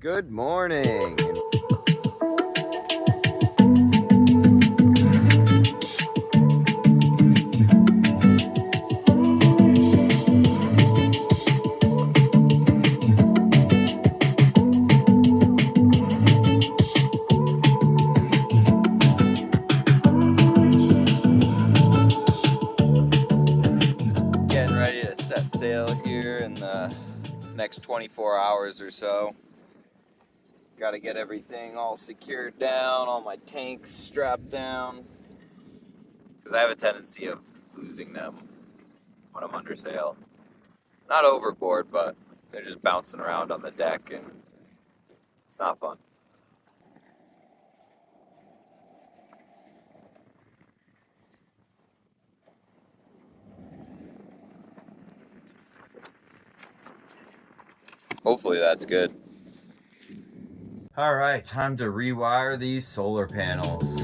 Good morning. Getting ready to set sail here in the next 24 hours or so. Got to get everything all secured down, all my tanks strapped down, because I have a tendency of losing them when I'm under sail. Not overboard, but they're just bouncing around on the deck and it's not fun. Hopefully that's good. All right, time to rewire these solar panels.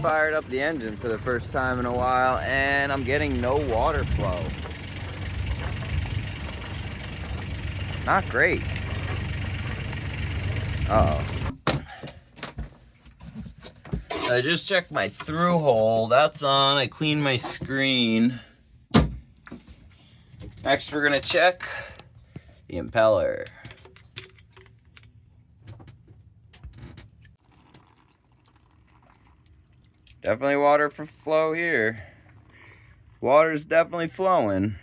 Fired up the engine for the first time in a while and I'm getting no water flow. Not great. I just checked my through hole. That's on. I cleaned my screen. Next we're gonna check the impeller. Definitely water for flow here. Water's definitely flowing.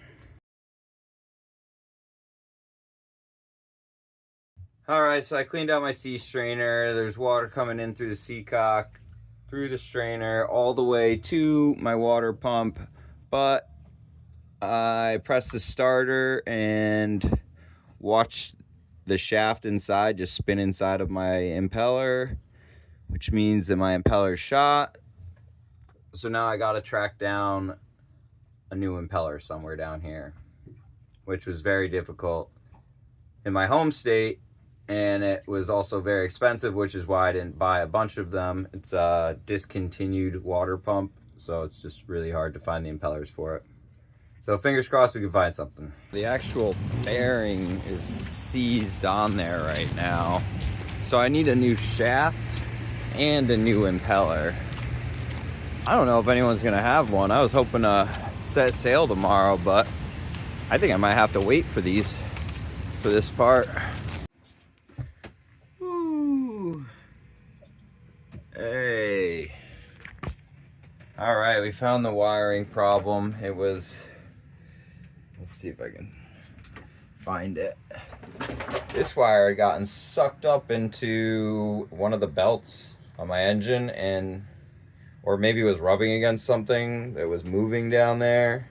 Alright, so I cleaned out my sea strainer. There's water coming in through the seacock, through the strainer, all the way to my water pump. But I pressed the starter and watched the shaft inside just spin inside of my impeller, which means that my impeller's shot. So now I gotta track down a new impeller somewhere down here, which was very difficult in my home state, and it was also very expensive, which is why I didn't buy a bunch of them. It's a discontinued water pump, so it's just really hard to find the impellers for it. So fingers crossed we can find something. The actual bearing is seized on there right now, so I need a new shaft and a new impeller. I don't know if anyone's gonna have one. I was hoping to set sail tomorrow, but I think I might have to wait for this part. Woo. Hey. All right, we found the wiring problem. It was, let's see if I can find it. This wire had gotten sucked up into one of the belts on my engine, and or maybe it was rubbing against something that was moving down there.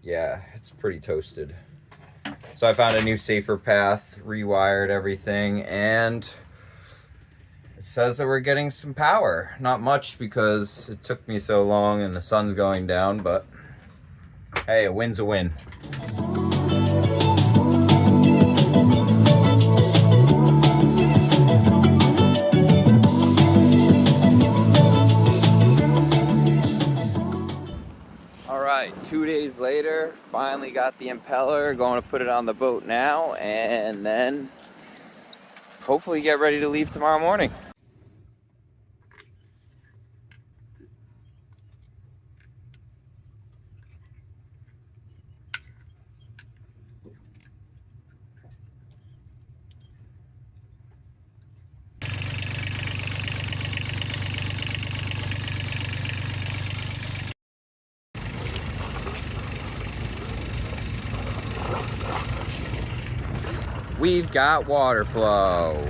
Yeah, it's pretty toasted. So I found a new safer path, rewired everything, and it says that we're getting some power. Not much because it took me so long and the sun's going down, but hey, a win's a win. All right, 2 days later, finally got the impeller, going to put it on the boat now, and then hopefully get ready to leave tomorrow morning. We've got water flow.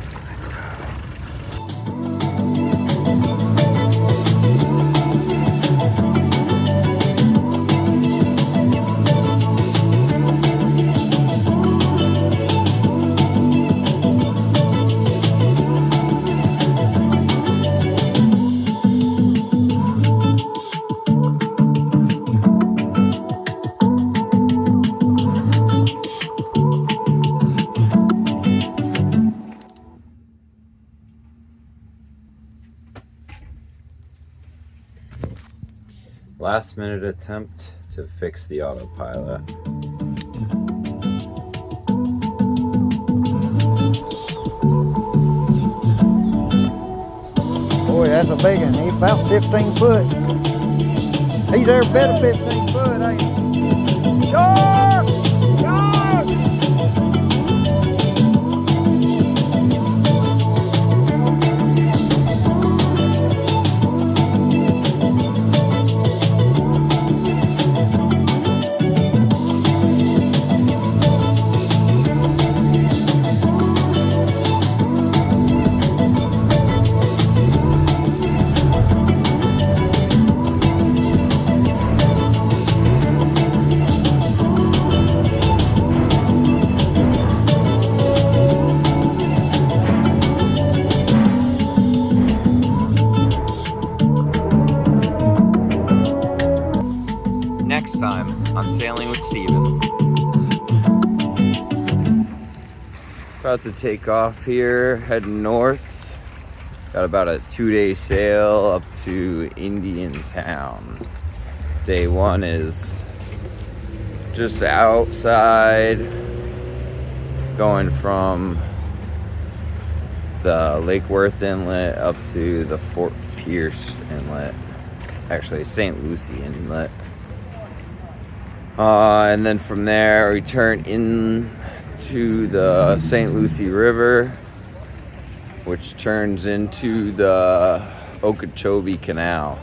Last minute attempt to fix the autopilot. Boy, that's a big one. He's about 15 foot. He's every bit of 15 foot, ain't he? Shark! Shark! Next time on Sailing with Steven. About to take off here, heading north. Got about a 2-day sail up to Indiantown. Day one is just outside, going from the Lake Worth Inlet up to the Fort Pierce Inlet. Actually, St. Lucie Inlet. And then from there we turn into the St. Lucie River, which turns into the Okeechobee Canal.